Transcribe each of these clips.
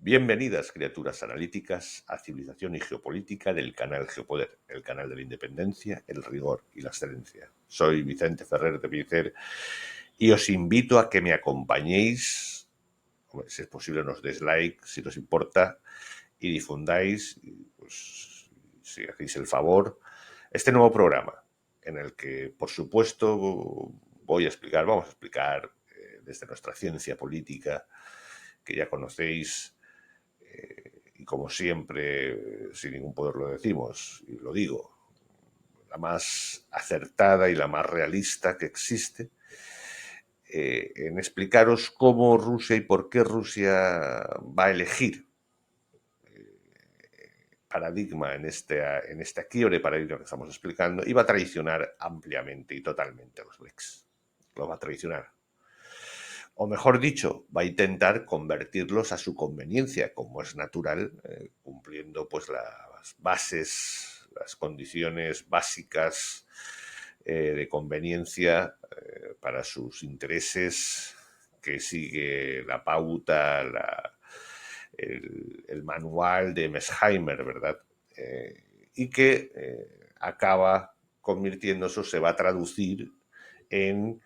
Bienvenidas, criaturas analíticas, a Civilización y Geopolítica del canal Geopoder, el canal de la independencia, el rigor y la excelencia. Soy Vicente Ferrer de Picer y os invito a que me acompañéis, si es posible nos des like, si os importa, y difundáis, pues, si hacéis el favor, este nuevo programa, en el que, por supuesto, vamos a explicar desde nuestra ciencia política, que ya conocéis, y como siempre, sin ningún poder lo decimos, y lo digo, la más acertada y la más realista que existe, en explicaros cómo Rusia y por qué Rusia va a elegir paradigma en este quiebre paradigma que estamos explicando, y va a traicionar ampliamente y totalmente a los BRICS. Lo va a traicionar. O mejor dicho, va a intentar convertirlos a su conveniencia, como es natural, cumpliendo pues las bases, las condiciones básicas de conveniencia para sus intereses, que sigue la pauta, el manual de Messheimer, ¿verdad? Y que acaba convirtiéndose, se va a traducir en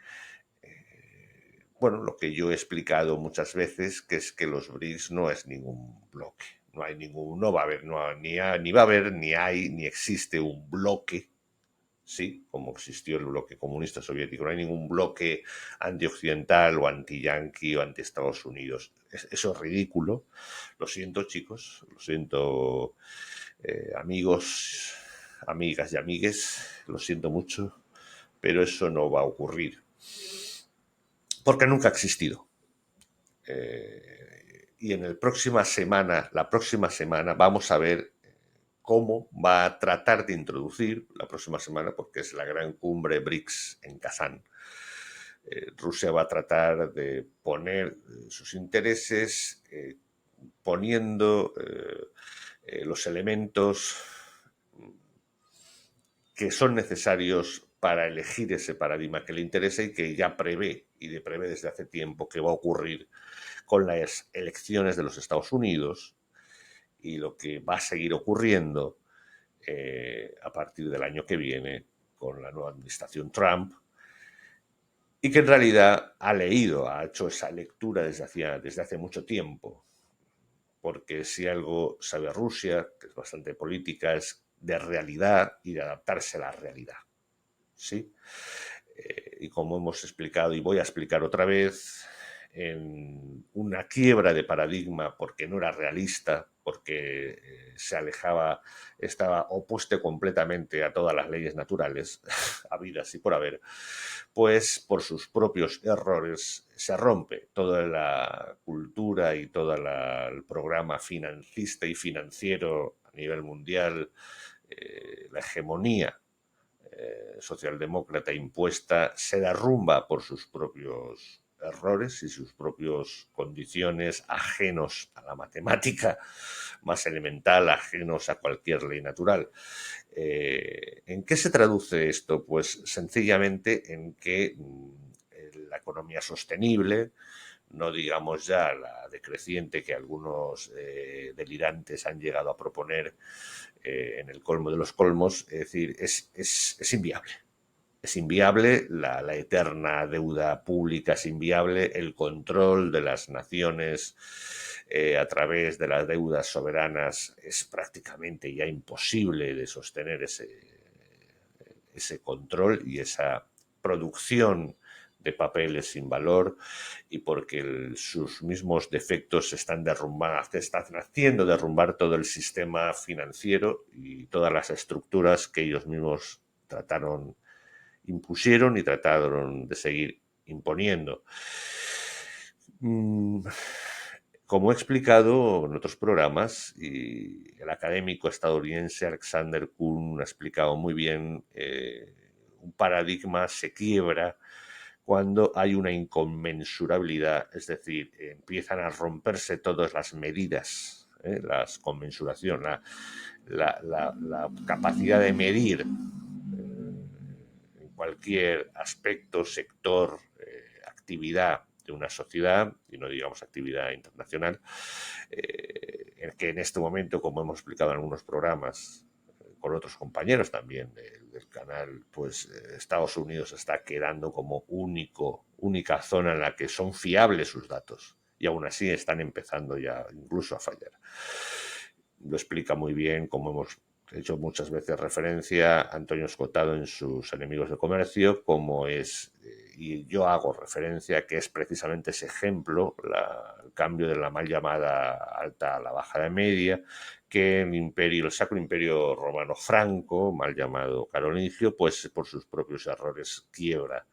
lo que yo he explicado muchas veces, que es que los BRICS no es ningún bloque. No hay ningún, no va a haber, ni va a haber, ni hay, ni existe un bloque, sí, como existió el bloque comunista soviético. No hay ningún bloque antioccidental o anti-yanqui o anti-Estados Unidos. Eso es ridículo. Lo siento, chicos, lo siento, amigos, amigas y amigues, lo siento mucho, pero eso no va a ocurrir. Porque nunca ha existido. Y en la próxima semana vamos a ver cómo va a tratar de introducir, la próxima semana, porque es la gran cumbre BRICS en Kazán. Rusia va a tratar de poner sus intereses, poniendo los elementos que son necesarios para elegir ese paradigma que le interesa y que ya prevé desde hace tiempo que va a ocurrir con las elecciones de los Estados Unidos y lo que va a seguir ocurriendo a partir del año que viene con la nueva administración Trump, y que en realidad ha hecho esa lectura desde hace mucho tiempo, porque si algo sabe Rusia, que es bastante política, es de realidad y de adaptarse a la realidad. ¿Sí? Y como hemos explicado y voy a explicar otra vez, en una quiebra de paradigma porque no era realista, porque se alejaba, estaba opuesto completamente a todas las leyes naturales, habidas y por haber, pues por sus propios errores se rompe toda la cultura y todo el programa financista y financiero a nivel mundial, la hegemonía socialdemócrata impuesta se derrumba por sus propios errores y sus propias condiciones, ajenos a la matemática más elemental, ajenos a cualquier ley natural. ¿En qué se traduce esto? Pues sencillamente en que la economía sostenible, no digamos ya la decreciente que algunos delirantes han llegado a proponer en el colmo de los colmos, es decir, es inviable. Es inviable, la eterna deuda pública es inviable, el control de las naciones a través de las deudas soberanas es prácticamente ya imposible de sostener ese control y esa producción de papeles sin valor, y porque sus mismos defectos están haciendo derrumbar todo el sistema financiero y todas las estructuras que ellos mismos impusieron y trataron de seguir imponiendo. Como he explicado en otros programas, y el académico estadounidense Alexander Kuhn ha explicado muy bien, un paradigma se quiebra cuando hay una inconmensurabilidad, es decir, empiezan a romperse todas las medidas, las conmensuración, la capacidad de medir en cualquier aspecto, sector, actividad, de una sociedad, y no digamos actividad internacional, en que en este momento, como hemos explicado en algunos programas, con otros compañeros también del canal, pues Estados Unidos está quedando como única zona en la que son fiables sus datos, y aún así están empezando ya incluso a fallar. Lo explica muy bien, como hemos hecho muchas veces referencia, Antonio Escotado en sus Enemigos del Comercio, como es, y yo hago referencia, que es precisamente ese ejemplo, el cambio de la mal llamada alta a la baja de media, que el Sacro Imperio Romano Franco, mal llamado carolingio, pues por sus propios errores quiebra.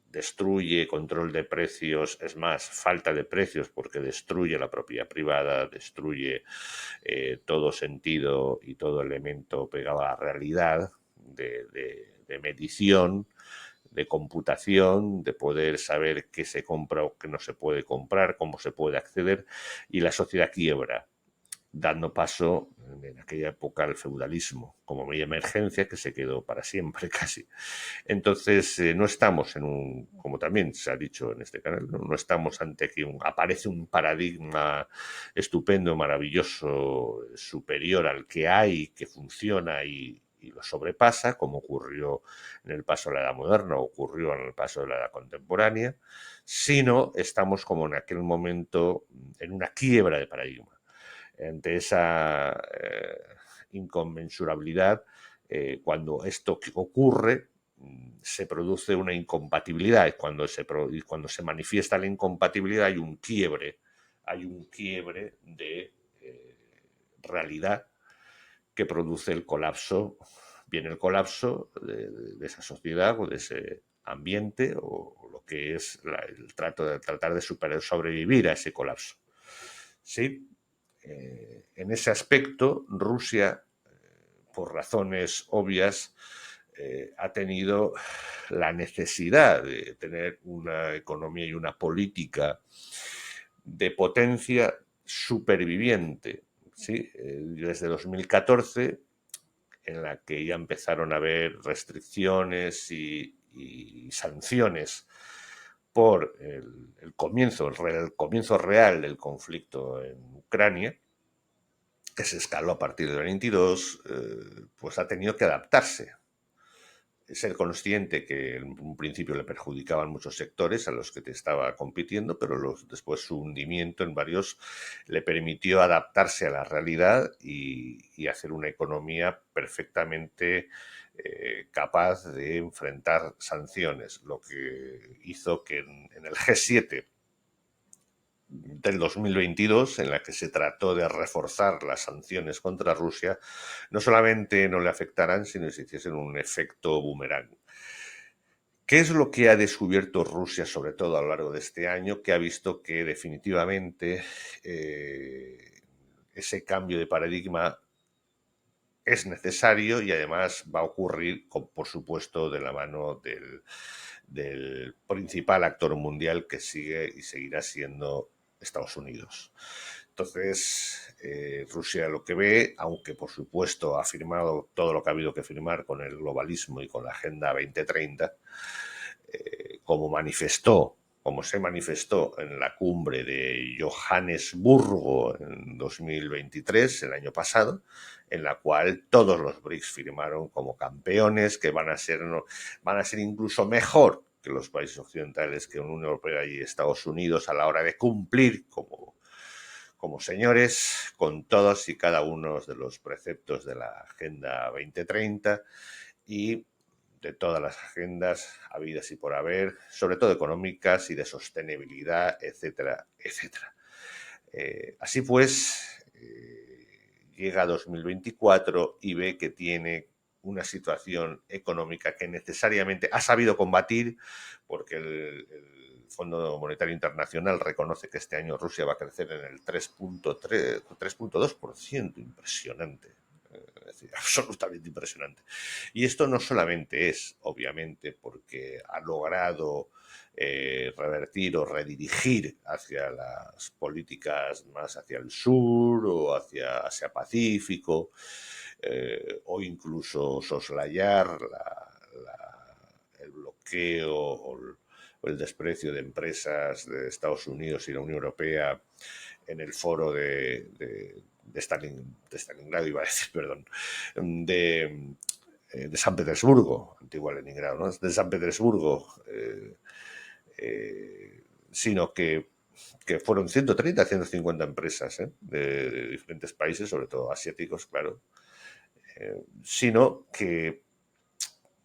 Destruye control de precios, es más, falta de precios porque destruye la propiedad privada, destruye todo sentido y todo elemento pegado a la realidad de medición, de computación, de poder saber qué se compra o qué no se puede comprar, cómo se puede acceder, y la sociedad quiebra, dando paso en aquella época al feudalismo como media emergencia que se quedó para siempre casi. Entonces, no estamos en un, como también se ha dicho en este canal, no estamos ante que aparece un paradigma estupendo, maravilloso, superior al que hay, que funciona y lo sobrepasa, como ocurrió en el paso de la Edad Moderna, ocurrió en el paso de la Edad Contemporánea, sino estamos como en aquel momento en una quiebra de paradigma. Ante esa inconmensurabilidad, cuando esto ocurre, se produce una incompatibilidad, y cuando se manifiesta la incompatibilidad hay un quiebre de realidad que produce el colapso, viene el colapso de esa sociedad o de ese ambiente, o lo que es el tratar de sobrevivir a ese colapso. ¿Sí? En ese aspecto, Rusia, por razones obvias, ha tenido la necesidad de tener una economía y una política de potencia superviviente. ¿Sí? Desde 2014, en la que ya empezaron a haber restricciones y sanciones por el comienzo real del conflicto en Ucrania, que se escaló a partir del 22, pues ha tenido que adaptarse. Ser consciente que en un principio le perjudicaban muchos sectores a los que te estaba compitiendo, pero después su hundimiento en varios le permitió adaptarse a la realidad y hacer una economía perfectamente capaz de enfrentar sanciones, lo que hizo que en el G7 del 2022, en la que se trató de reforzar las sanciones contra Rusia, no solamente no le afectaran, sino que se hiciesen un efecto boomerang. ¿Qué es lo que ha descubierto Rusia, sobre todo a lo largo de este año, que ha visto que definitivamente ese cambio de paradigma es necesario y además va a ocurrir, por supuesto, de la mano del principal actor mundial que sigue y seguirá siendo Estados Unidos? Entonces, Rusia lo que ve, aunque por supuesto ha firmado todo lo que ha habido que firmar con el globalismo y con la Agenda 2030, como se manifestó en la cumbre de Johannesburgo en 2023, el año pasado, en la cual todos los BRICS firmaron como campeones, que van a ser incluso mejor que los países occidentales, que Unión Europea y Estados Unidos, a la hora de cumplir como señores con todos y cada uno de los preceptos de la Agenda 2030 y de todas las agendas habidas y por haber, sobre todo económicas y de sostenibilidad, etcétera, etcétera. Así pues, llega 2024 y ve que tiene una situación económica que necesariamente ha sabido combatir, porque el Fondo Monetario Internacional reconoce que este año Rusia va a crecer en el 3.2%, impresionante. Es decir, absolutamente impresionante. Y esto no solamente es, obviamente, porque ha logrado revertir o redirigir hacia las políticas más hacia el sur o hacia Asia-Pacífico, o incluso soslayar el bloqueo el desprecio de empresas de Estados Unidos y la Unión Europea en el foro de Stalingrado, iba a decir, perdón, de San Petersburgo, antiguo Leningrado, ¿no? De San Petersburgo, sino que fueron 130, 150 empresas de diferentes países, sobre todo asiáticos, claro, sino que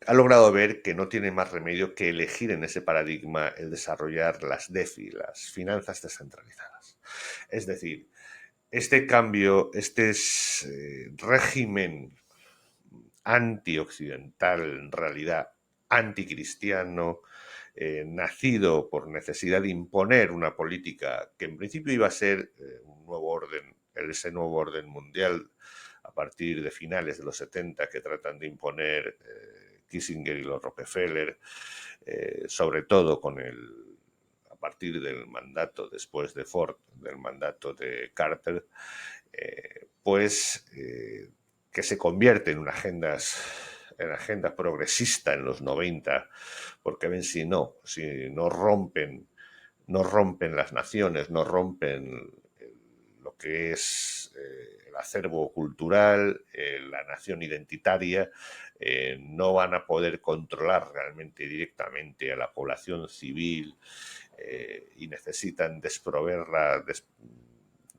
ha logrado ver que no tiene más remedio que elegir en ese paradigma el desarrollar las DeFi, las finanzas descentralizadas. Es decir, este cambio, este régimen antioccidental, en realidad anticristiano, nacido por necesidad de imponer una política que en principio iba a ser un nuevo orden, ese nuevo orden mundial a partir de finales de los 70 que tratan de imponer Kissinger y los Rockefeller, sobre todo a partir del mandato después de Ford, del mandato de Carter, que se convierte en una agenda progresista en los 90, porque ven si no rompen las naciones, no rompen lo que es el acervo cultural, la nación identitaria, no van a poder controlar realmente directamente a la población civil y necesitan desproverla,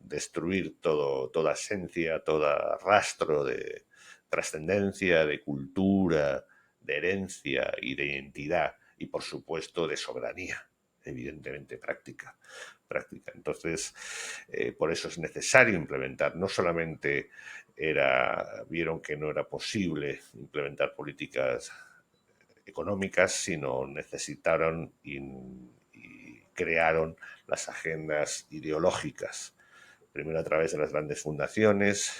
destruir toda esencia, todo rastro de trascendencia, de cultura, de herencia y de identidad, y por supuesto de soberanía, evidentemente práctica. Entonces, por eso es necesario implementar, no solamente vieron que no era posible implementar políticas económicas, sino necesitaron y crearon las agendas ideológicas, primero a través de las grandes fundaciones,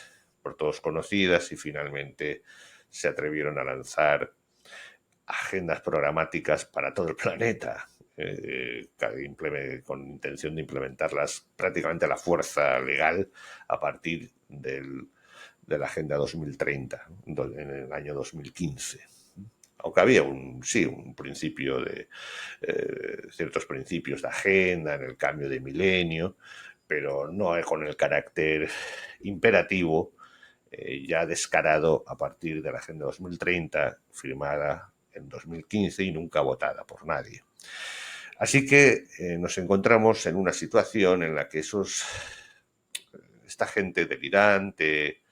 por todos conocidas, y finalmente se atrevieron a lanzar agendas programáticas para todo el planeta, con intención de implementarlas prácticamente a la fuerza legal a partir de la Agenda 2030, en el año 2015. Aunque había un principio de ciertos principios de agenda en el cambio de milenio, pero no con el carácter imperativo ya descarado a partir de la Agenda 2030, firmada en 2015 y nunca votada por nadie. Así que nos encontramos en una situación en la que esta gente delirante,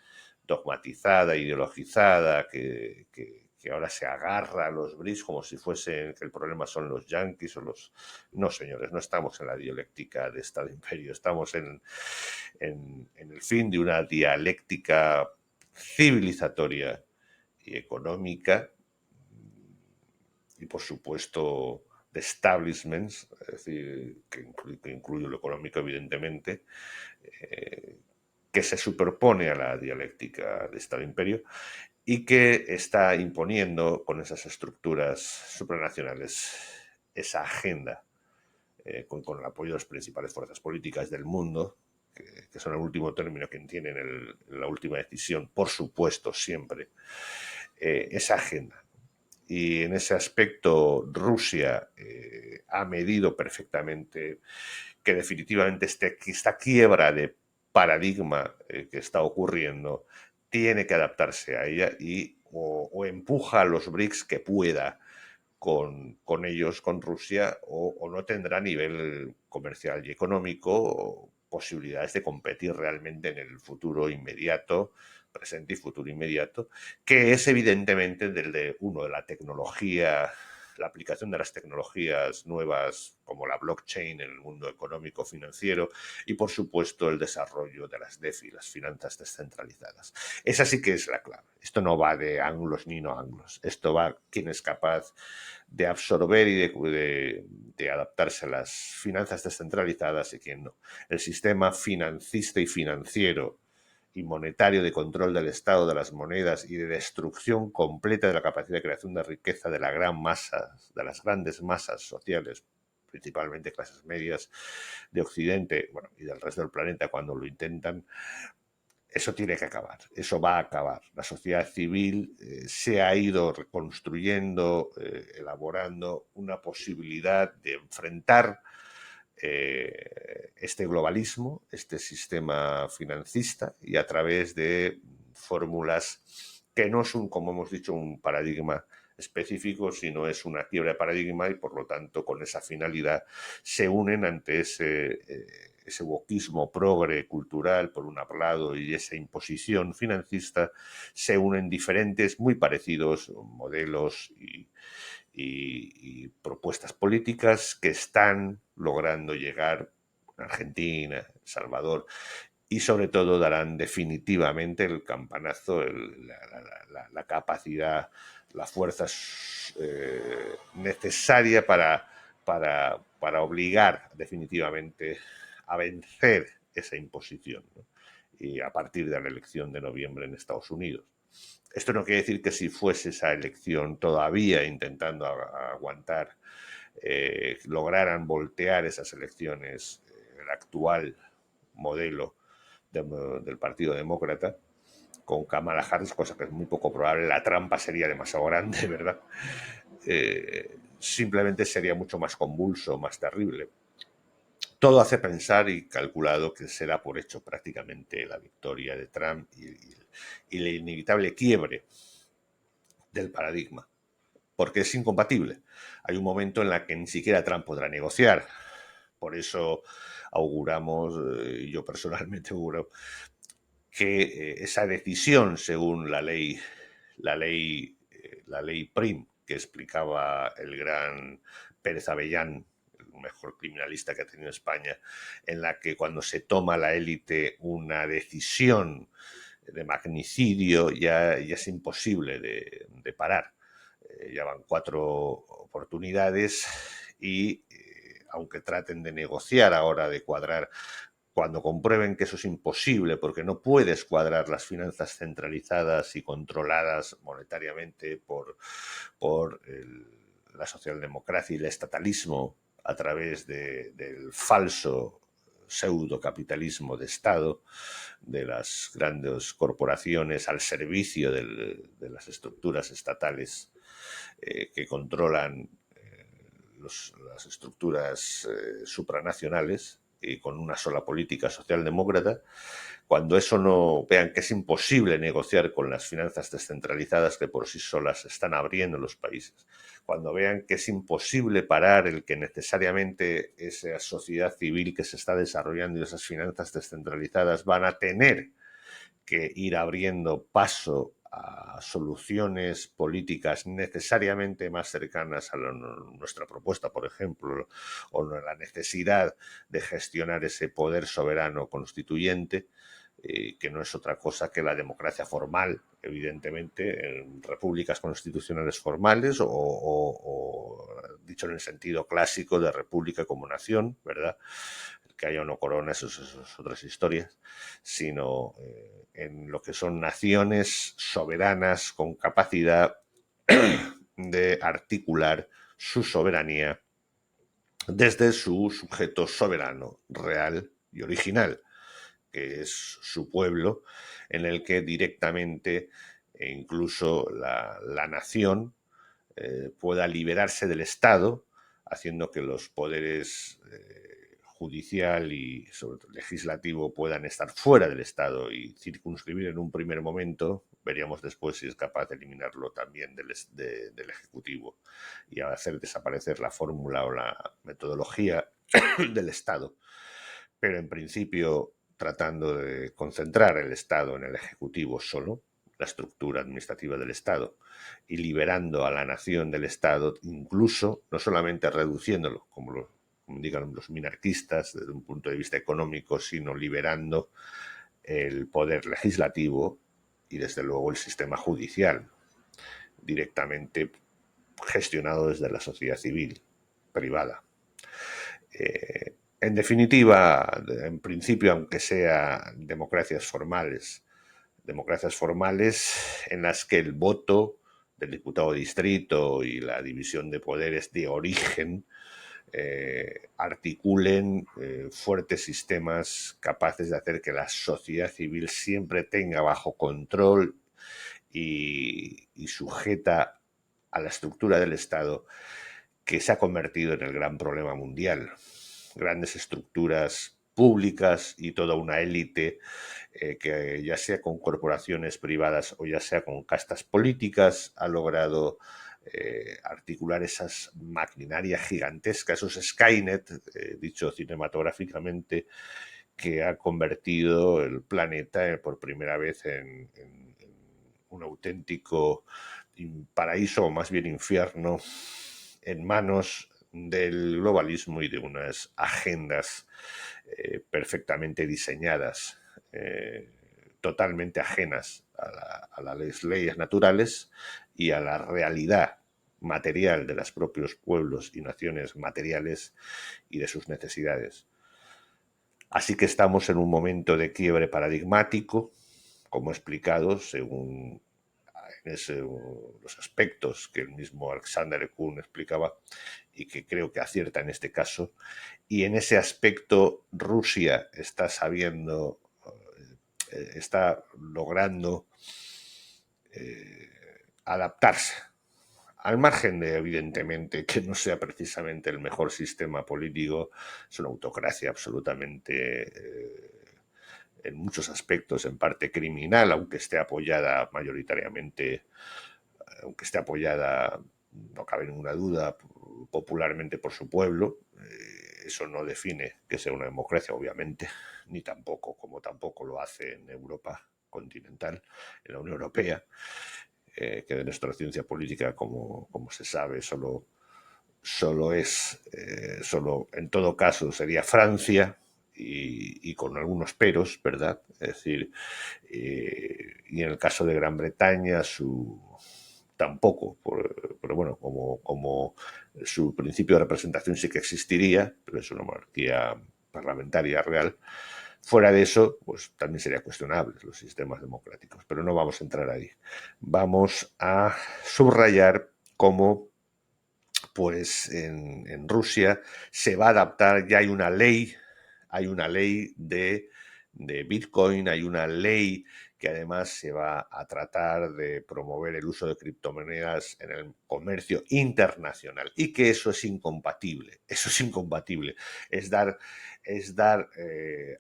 dogmatizada, ideologizada, que ahora se agarra a los BRICS como si fuesen que el problema son los yanquis o los... No, señores, no estamos en la dialéctica de Estado-Imperio, estamos en el fin de una dialéctica civilizatoria y económica y, por supuesto, de establishments, es decir, que incluye lo económico, evidentemente, que se superpone a la dialéctica de Estado-Imperio y que está imponiendo con esas estructuras supranacionales esa agenda con el apoyo de las principales fuerzas políticas del mundo, que son el último término que tienen la última decisión, por supuesto, siempre, esa agenda. Y en ese aspecto Rusia ha medido perfectamente que definitivamente esta quiebra de paradigma que está ocurriendo tiene que adaptarse a ella y o empuja a los BRICS que pueda con ellos, con Rusia, o no tendrá nivel comercial y económico posibilidades de competir realmente en el futuro inmediato, presente y futuro inmediato, que es evidentemente de la tecnología, la aplicación de las tecnologías nuevas como la blockchain en el mundo económico financiero y, por supuesto, el desarrollo de las DeFi, las finanzas descentralizadas. Esa sí que es la clave. Esto no va de anglos ni no anglos. Esto va quién es capaz de absorber y de adaptarse a las finanzas descentralizadas y quién no. El sistema financista y financiero y monetario de control del Estado de las monedas y de destrucción completa de la capacidad de creación de riqueza de la gran masa, de las grandes masas sociales, principalmente clases medias de Occidente, bueno, y del resto del planeta cuando lo intentan, Eso tiene que acabar, eso va a acabar. La sociedad civil se ha ido reconstruyendo, elaborando una posibilidad de enfrentar este globalismo, este sistema financista, y a través de fórmulas que no son, como hemos dicho, un paradigma específico, sino es una quiebra de paradigma, y por lo tanto con esa finalidad se unen ante ese wokismo progre cultural por un lado y esa imposición financista, se unen diferentes, muy parecidos modelos y propuestas políticas que están logrando llegar a Argentina, El Salvador, y sobre todo darán definitivamente el campanazo, la capacidad, la fuerza necesaria para obligar definitivamente a vencer esa imposición, ¿no? Y a partir de la elección de noviembre en Estados Unidos. Esto no quiere decir que si fuese esa elección todavía intentando aguantar, lograran voltear esas elecciones, el actual modelo del Partido Demócrata, con Kamala Harris, cosa que es muy poco probable, la trampa sería demasiado grande, ¿verdad? Simplemente sería mucho más convulso, más terrible. Todo hace pensar y calculado que será por hecho prácticamente la victoria de Trump y la inevitable quiebre del paradigma, porque es incompatible. Hay un momento en el que ni siquiera Trump podrá negociar. Por eso auguramos, yo personalmente auguro, que esa decisión, según la ley PRIM, que explicaba el gran Pérez Avellán, el mejor criminalista que ha tenido España, en la que cuando se toma la élite una decisión de magnicidio ya es imposible de parar. Ya van 4 oportunidades y aunque traten de negociar ahora, de cuadrar, cuando comprueben que eso es imposible, porque no puedes cuadrar las finanzas centralizadas y controladas monetariamente por la socialdemocracia y el estatalismo a través del falso pseudocapitalismo de Estado, de las grandes corporaciones al servicio de las estructuras estatales que controlan las estructuras supranacionales, y con una sola política socialdemócrata. Cuando eso no vean que es imposible negociar con las finanzas descentralizadas que por sí solas están abriendo los países, cuando vean que es imposible parar el que necesariamente esa sociedad civil que se está desarrollando y esas finanzas descentralizadas van a tener que ir abriendo paso a soluciones políticas necesariamente más cercanas a nuestra propuesta, por ejemplo, o la necesidad de gestionar ese poder soberano constituyente, que no es otra cosa que la democracia formal, evidentemente, en repúblicas constitucionales formales o dicho en el sentido clásico de república como nación, ¿verdad? Que haya o no corona, eso otras historias, sino en lo que son naciones soberanas con capacidad de articular su soberanía desde su sujeto soberano, real y original, que es su pueblo, en el que directamente incluso la nación pueda liberarse del Estado, haciendo que los poderes judicial y sobre todo legislativo puedan estar fuera del Estado y circunscribir en un primer momento. Veríamos después si es capaz de eliminarlo también del Ejecutivo y hacer desaparecer la fórmula o la metodología del Estado. Pero en principio tratando de concentrar el Estado en el Ejecutivo solo, la estructura administrativa del Estado, y liberando a la nación del Estado, incluso no solamente reduciéndolo, como digan los minarquistas desde un punto de vista económico, sino liberando el poder legislativo y desde luego el sistema judicial, directamente gestionado desde la sociedad civil privada. En definitiva, en principio, aunque sean democracias formales en las que el voto del diputado de distrito y la división de poderes de origen articulen fuertes sistemas capaces de hacer que la sociedad civil siempre tenga bajo control y sujeta a la estructura del Estado, que se ha convertido en el gran problema mundial. Grandes estructuras públicas y toda una élite que ya sea con corporaciones privadas o ya sea con castas políticas ha logrado articular esas maquinarias gigantescas, esos Skynet, dicho cinematográficamente, que ha convertido el planeta por primera vez en un auténtico paraíso o más bien infierno en manos del globalismo y de unas agendas perfectamente diseñadas, totalmente ajenas a las leyes naturales y a la realidad material de los propios pueblos y naciones materiales y de sus necesidades. Así que estamos en un momento de quiebre paradigmático, como he explicado, según los aspectos que el mismo Alexander Kuhn explicaba y que creo que acierta en este caso. Y en ese aspecto Rusia está sabiendo, está logrando adaptarse, al margen de, evidentemente, que no sea precisamente el mejor sistema político. Es una autocracia absolutamente en muchos aspectos en parte criminal, aunque esté apoyada mayoritariamente, aunque esté apoyada, no cabe ninguna duda, popularmente por su pueblo. Eso no define que sea una democracia, obviamente, ni tampoco, como tampoco lo hace en Europa continental, en la Unión Europea, que de nuestra ciencia política, como se sabe, solo en todo caso sería Francia, y con algunos peros, ¿verdad? Es decir, y en el caso de Gran Bretaña, tampoco, pero bueno, como su principio de representación sí que existiría, pero es una monarquía parlamentaria real. Fuera de eso, pues también sería cuestionable los sistemas democráticos, pero no vamos a entrar ahí. Vamos a subrayar cómo pues en Rusia se va a adaptar, ya hay una ley de Bitcoin, hay una ley que además se va a tratar de promover el uso de criptomonedas en el comercio internacional, y que eso es incompatible,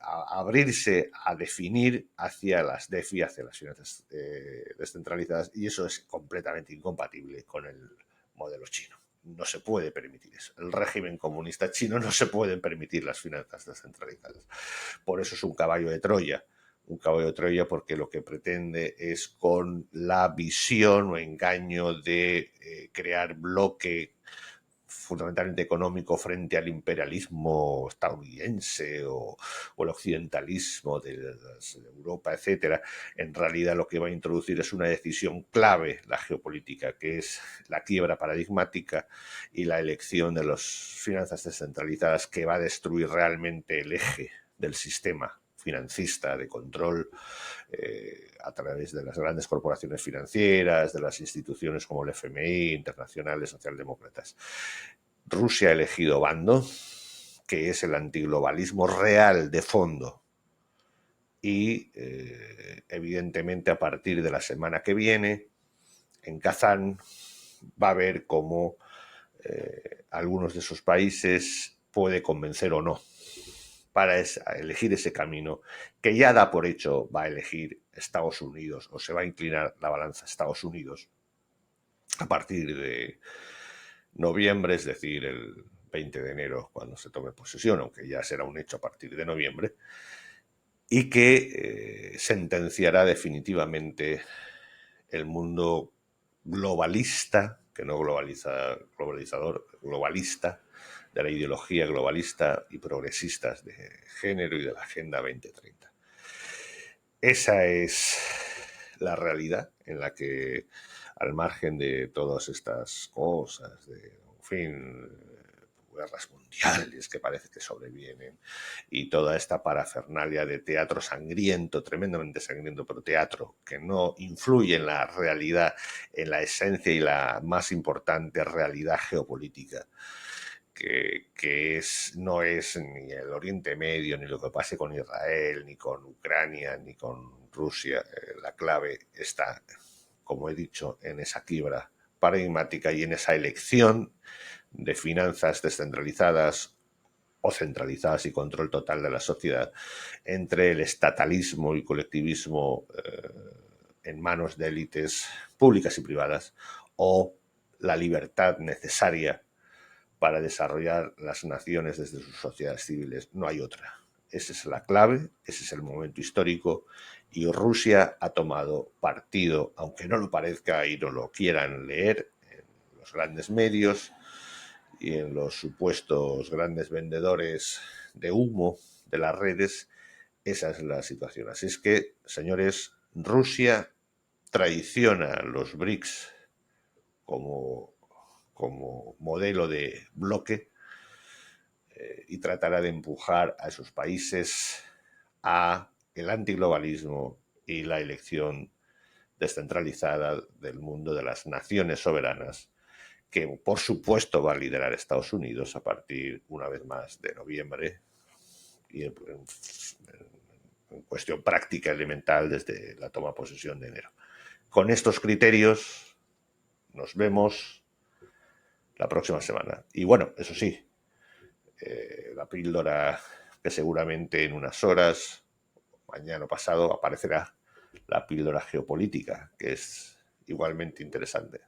abrirse a definir hacia las DeFi, hacia las finanzas descentralizadas, y eso es completamente incompatible con el modelo chino. No se puede permitir eso. El régimen comunista chino no se pueden permitir las finanzas descentralizadas. Por eso es un caballo de Troya. Un caballo de Troya porque lo que pretende es, con la visión o engaño de crear bloque fundamentalmente económico frente al imperialismo estadounidense o el occidentalismo de Europa, etcétera, en realidad lo que va a introducir es una decisión clave, la geopolítica, que es la quiebra paradigmática y la elección de las finanzas descentralizadas, que va a destruir realmente el eje del sistema financista de control a través de las grandes corporaciones financieras, de las instituciones como el FMI, internacionales, socialdemócratas. Rusia ha elegido bando, que es el antiglobalismo real de fondo. Y evidentemente a partir de la semana que viene, en Kazán, va a ver cómo algunos de esos países puede convencer o no para elegir ese camino que ya da por hecho va a elegir Estados Unidos, o se va a inclinar la balanza a Estados Unidos a partir de noviembre, es decir, el 20 de enero, cuando se tome posesión, aunque ya será un hecho a partir de noviembre, y que sentenciará definitivamente el mundo globalista, que no globalizador, globalista, de la ideología globalista y progresistas de género y de la Agenda 2030. Esa es la realidad en la que, al margen de todas estas cosas, de, en fin, guerras mundiales que parece que sobrevienen, y toda esta parafernalia de teatro sangriento, tremendamente sangriento, pero teatro que no influye en la realidad, en la esencia y la más importante realidad geopolítica, no es ni el Oriente Medio, ni lo que pase con Israel, ni con Ucrania, ni con Rusia. La clave está, como he dicho, en esa quiebra paradigmática y en esa elección de finanzas descentralizadas o centralizadas y control total de la sociedad entre el estatalismo y colectivismo en manos de élites públicas y privadas o la libertad necesaria para desarrollar las naciones desde sus sociedades civiles. No hay otra. Esa es la clave, ese es el momento histórico y Rusia ha tomado partido, aunque no lo parezca y no lo quieran leer en los grandes medios y en los supuestos grandes vendedores de humo de las redes. Esa es la situación. Así es que, señores, Rusia traiciona los BRICS como modelo de bloque y tratará de empujar a esos países a el antiglobalismo y la elección descentralizada del mundo de las naciones soberanas, que por supuesto va a liderar Estados Unidos a partir, una vez más, de noviembre y en cuestión práctica elemental desde la toma de posesión de enero. Con estos criterios nos vemos la próxima semana. Y bueno, eso sí, la píldora que seguramente en unas horas, mañana o pasado, aparecerá la píldora geopolítica, que es igualmente interesante.